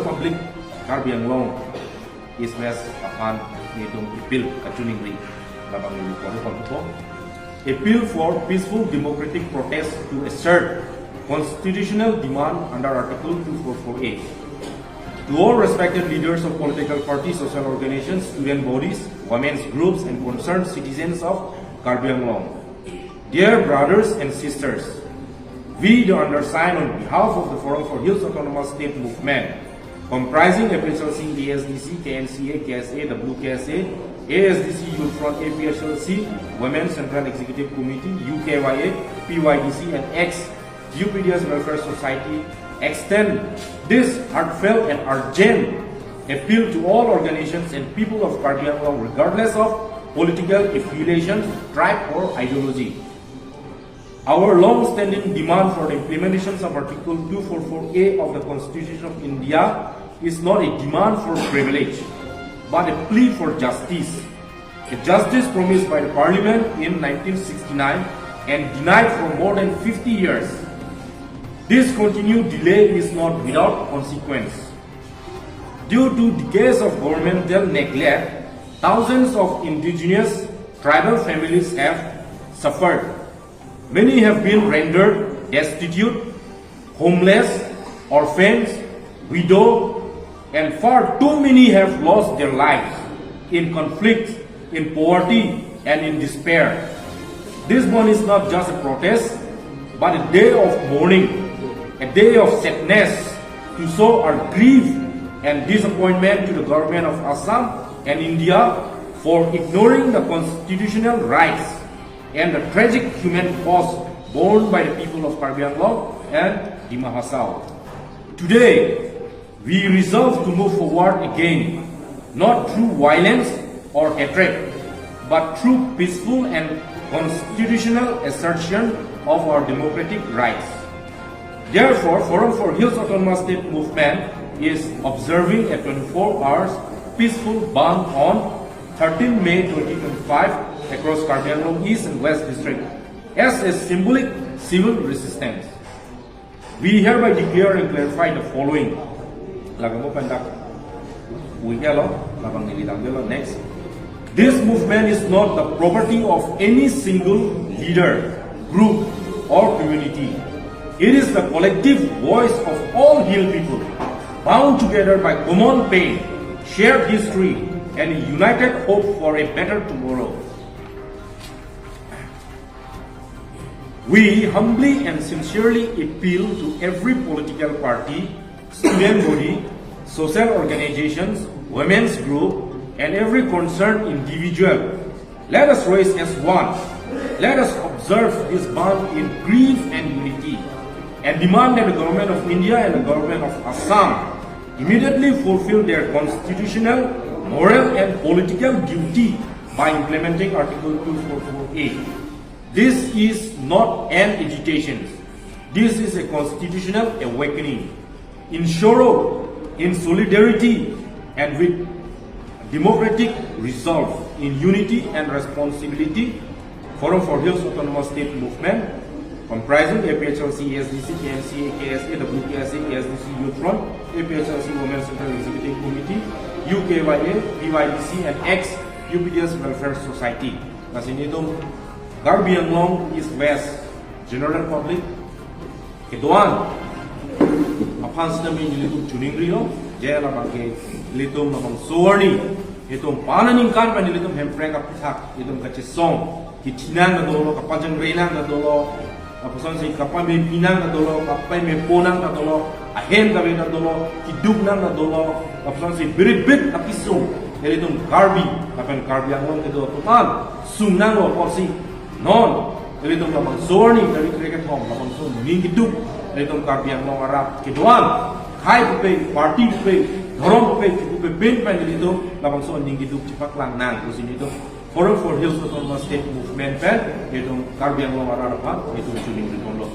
Public Karbi Anglong is West upon Nidung Appeal Kachuningri Labang appeal for peaceful democratic protest to assert constitutional demand under Article 244A. To all respected leaders of political parties, social organizations, student bodies, women's groups, and concerned citizens of Karbi Anglong, dear brothers and sisters, we, the undersigned, on behalf of the Forum for Hills Autonomous State Movement, comprising FHLC, ASDC, KNCA, KSA, WKSA, ASDC Youth Front, APHLC, Women's Central Executive Committee, UKYA, PYDC, and ex-UPDS Welfare Society, extend this heartfelt and urgent appeal to all organizations and people of Karbi Anglong, regardless of political affiliation, tribe, or ideology. Our long-standing demand for the implementation of Article 244A of the Constitution of India is not a demand for privilege, but a plea for justice. A justice promised by the Parliament in 1969 and denied for more than 50 years. This continued delay is not without consequence. Due to decades of governmental neglect, thousands of indigenous tribal families have suffered. Many have been rendered destitute, homeless, orphans, widowed, and far too many have lost their lives in conflict, in poverty, and in despair. This one is not just a protest, but a day of mourning, a day of sadness to show our grief and disappointment to the government of Assam and India for ignoring the constitutional rights and the tragic human cost borne by the people of Karbi Anglong and Dima Hasao. Today, we resolve to move forward again, not through violence or hatred, but through peaceful and constitutional assertion of our democratic rights. Therefore, Forum for Hills Autonomous State Movement is observing a 24 hours peaceful ban on 13 May 2025 across Karbi Anglong East and West District as a symbolic civil resistance. We hereby declare and clarify the following. Next. This movement is not the property of any single leader, group, or community. It is the collective voice of all Hill people, bound together by common pain, shared history, and a united hope for a better tomorrow. We humbly and sincerely appeal to every political party, student body, social organizations, women's group, and every concerned individual. Let us rise as one. Let us observe this bond in grief and unity, and demand that the government of India and the government of Assam immediately fulfill their constitutional, moral, and political duty by implementing Article 244A. This is not an agitation. This is a constitutional awakening. In sorrow, in solidarity, and with democratic resolve, in unity and responsibility, Forum for Hills Autonomous State Movement, comprising APHLC, ASDC, KNCA, KSA, WKSA, ASDC Youth Front, APHLC Women's Central Executive Committee, UKYA, PYDC, and ex-UPDS Welfare Society. Nasinitong Karbi Anglong East West General Public Kedoan Apans namin nilitum Chuningri no Jela bangke nilitum namang Suwarni itong pananingkan pa nilitum Pherangke kapitak itong kachisong kitinang na dolo kapanjang reynang na dolo apason si kapay may pinang na dolo kapay may ponang na dolo Ahin kami na dolo kidug nang na dolo apason si biribit apisong nilitum Karbi kapan Karbi Anglong kedo tuman sumnang no porsi non, nilitong lamang Suwarni, nalitrikat hong, lamang Suwarni, ningiduk, nilitong Karbi Anglong Arab, Kiduan, Kai Pupe, Parti Pupe, Dorong Pupe, Pupe Pinpan, nilitong lamang Suwarni, ningiduk, Cipak Lang Nang, kasi nilitong Forum for Hills Autonomous State Movement, nilitong Karbi Anglong Arab, nilitong Suning Ritondo.